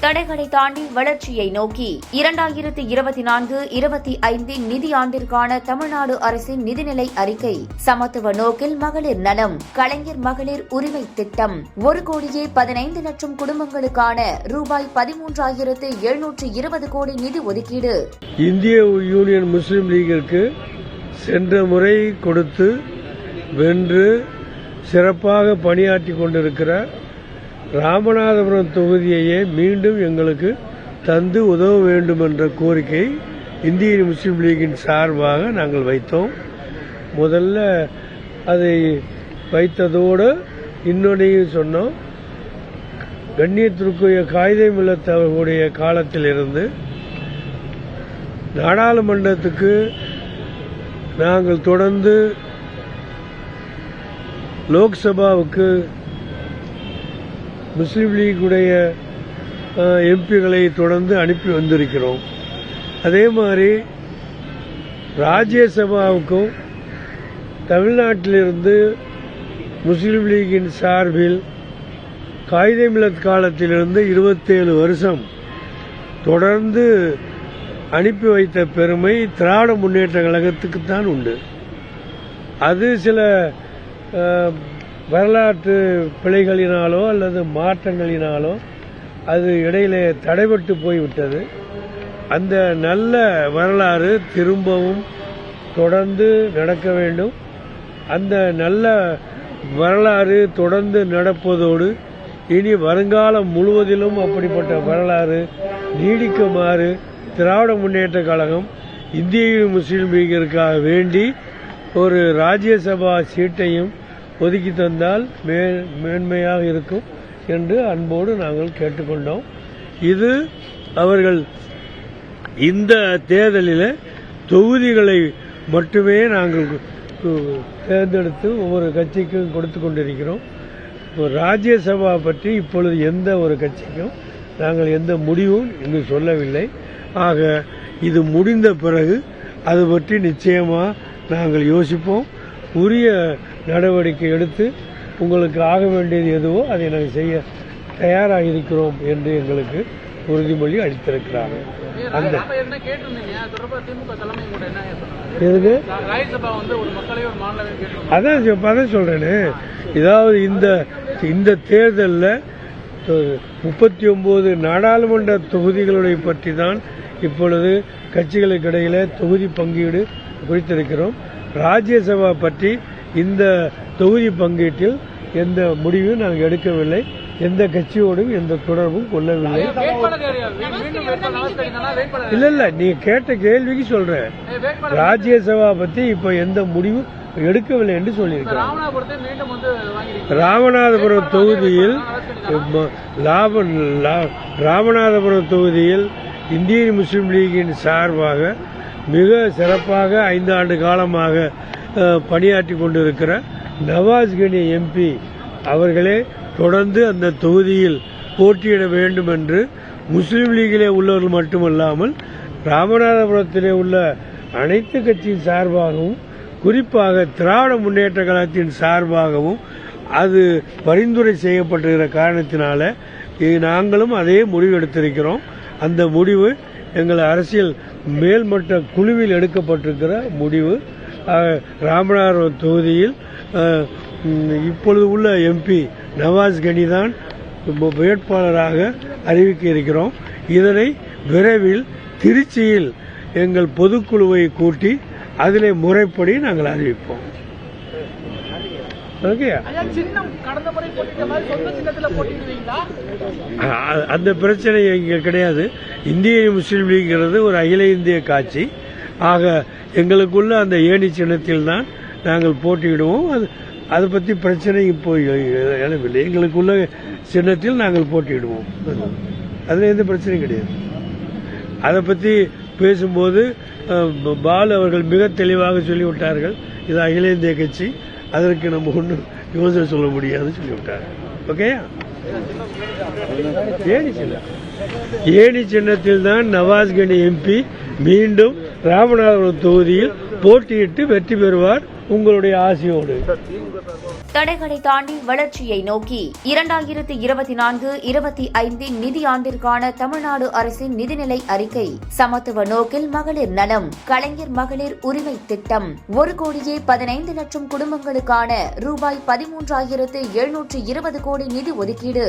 தடைகளை தாண்டி வளர்ச்சியை நோக்கி 2024-25 நிதியாண்டிற்கான தமிழ்நாடு அரசின் நிதிநிலை அறிக்கை. சமத்துவ நோக்கில் மகளிர் நலம், கலைஞர் மகளிர் உரிமை திட்டம், 1,15,00,000 குடும்பங்களுக்கான ரூபாய் 13,720 கோடி நிதி ஒதுக்கீடு. இந்திய யூனியன் முஸ்லீம் லீகிற்கு சென்ற முறை கொடுத்து வென்று சிறப்பாக பணியாற்றி கொண்டிருக்கிற ராமநாதபுரம் தொகுதியையே மீண்டும் எங்களுக்கு தந்து உதவ வேண்டும் என்ற கோரிக்கை இந்திய முஸ்லீம் லீகின் சார்பாக நாங்கள் வைத்தோம். முதல்ல அதை வைத்ததோடு இன்னொன்னையும் சொன்னோம். கண்ணியத்திற்குரிய காயிதே மில்லத் அவர்களுடைய காலத்திலிருந்து நாடாளுமன்றத்துக்கு நாங்கள் தொடர்ந்து லோக்சபாவுக்கு முஸ்லீம் லீக்குடைய எம்பிகளை தொடர்ந்து அனுப்பி வந்திருக்கிறோம். அதே மாதிரி ராஜ்யசபாவுக்கும் தமிழ்நாட்டிலிருந்து முஸ்லீம் லீகின் சார்பில் காயிதே மில்லத் காலத்திலிருந்து 27 வருஷம் தொடர்ந்து அனுப்பி வைத்த பெருமை திராவிட முன்னேற்ற கழகத்துக்குத்தான் உண்டு. அது சில வரலாற்று பிழைகளினாலோ அல்லது மாற்றங்களினாலோ அது இடையிலே தடைபட்டு போய்விட்டது. அந்த நல்ல வரலாறு திரும்பவும் தொடர்ந்து நடக்க வேண்டும். அந்த நல்ல வரலாறு தொடர்ந்து நடப்பதோடு இனி வருங்காலம் முழுவதிலும் அப்படிப்பட்ட வரலாறு நீடிக்குமாறு திராவிட முன்னேற்ற கழகம் இந்திய முஸ்லீம் லீகிற்காக வேண்டி ஒரு ராஜ்யசபா சீட்டையும் ஒதுக்கி தந்தால் மேன்மையாக இருக்கும் என்று அன்போடு நாங்கள் கேட்டுக்கொண்டோம். இது அவர்கள் இந்த தேர்தலில் தொகுதிகளை மட்டுமே நாங்கள் தேர்ந்தெடுத்து ஒவ்வொரு கட்சிக்கும் கொடுத்து கொண்டிருக்கிறோம். ராஜ்யசபா பற்றி இப்பொழுது எந்த ஒரு கட்சிக்கும் நாங்கள் எந்த முடிவும் இங்கு சொல்லவில்லை. ஆக இது முடிந்த பிறகு அது பற்றி நிச்சயமாக நாங்கள் யோசிப்போம். உரிய நடவடிக்கை எடுத்து உங்களுக்கு ஆக வேண்டியது எதுவோ அதை நாங்கள் செய்ய தயாராக இருக்கிறோம் என்று எங்களுக்கு உறுதிமொழி அளித்திருக்கிறாங்க. அந்த அதான் சொல்றேன்னு, இதாவது இந்த தேர்தலில் 39 நாடாளுமன்ற தொகுதிகளை பற்றி தான் இப்பொழுது கட்சிகளுக்கு இடையில தொகுதி பங்கீடு குறித்திருக்கிறோம். ராஜ்யசபா பற்றி இந்த தொகுதி பங்கீட்டில் எந்த முடிவும் நாங்கள் எடுக்கவில்லை. எந்த கட்சியோடும் எந்த தொடர்பும் கொள்ளவில்லை. இல்ல நீ கேட்ட கேள்விக்கு சொல்றேன். ராஜ்யசபா பற்றி இப்ப எந்த முடிவும் எடுக்கவில்லை என்று சொல்லியிருக்கிறோம். ராமநாதபுரம் தொகுதியில் இந்திய முஸ்லீம் லீகின் சார்பாக மிக சிறப்பாக 5 ஆண்டு காலமாக பணியாற்றி கொண்டிருக்கிற நவாஸ் கனி எம்பி அவர்களே தொடர்ந்து அந்த தொகுதியில் போட்டியிட வேண்டும் என்று முஸ்லீம் லீகிலே உள்ளவர்கள் மட்டுமல்லாமல் ராமநாதபுரத்திலே உள்ள அனைத்து கட்சியின் சார்பாகவும் குறிப்பாக திராவிட முன்னேற்ற கழகத்தின் சார்பாகவும் அது பரிந்துரை செய்யப்பட்டிருக்கிற காரணத்தினால நாங்களும் அதே முடிவு எடுத்திருக்கிறோம். அந்த முடிவு எங்கள் அரசியல் மேல்மட்ட குழுவில் எடுக்கப்பட்டிருக்கிற முடிவு. ராமநாதபுரம் தொகுதியில் இப்பொழுது உள்ள எம்பி நவாஸ் கனி தான் வேட்பாளராக அறிவிக்க இருக்கிறோம். இதனை விரைவில் திருச்சியில் எங்கள் பொதுக்குழுவை கூட்டி அதிலே முறைப்படி நாங்கள் அறிவிப்போம். அந்த பிரச்சனை இங்க கிடையாது. இந்திய முஸ்லீம் லீக்ங்கிறது ஒரு அகில இந்திய கட்சி. ஆக எங்களுக்குள்ள அந்த ஏணி சின்னத்தில் தான் நாங்கள் போட்டியிடுவோம். அதை பற்றி பிரச்சனை இப்போ எழவில்லை. எங்களுக்குள்ள சின்னத்தில் நாங்கள் போட்டியிடுவோம். அதில் எந்த பிரச்சனையும் கிடையாது. அதை பற்றி பேசும்போது பாலு அவர்கள் மிக தெளிவாக சொல்லிவிட்டார்கள். இது அகில இந்திய கட்சி, அதற்கு நம்ம ஒன்றும் யோசனை சொல்ல முடியாதுன்னு சொல்லிவிட்டார். ஓகேயா? ஏணி சின்னத்தில் தான் நவாஸ் கனி எம்பி மீண்டும் ராமநாதபுரம் தொகுதியில் போட்டியிட்டு வெற்றி பெறுவார். உங்களுடைய ஆசையோடு. தடைகளை தாண்டி வளர்ச்சியை நோக்கி 2024-25 நிதியாண்டிற்கான தமிழ்நாடு அரசின் நிதிநிலை அறிக்கை. சமத்துவ நோக்கில் மகளிர் நலம், கலைஞர் மகளிர் உரிமை திட்டம், 1,15 லட்சம் குடும்பங்களுக்கான ரூபாய் 13,720 கோடி நிதி ஒதுக்கீடு.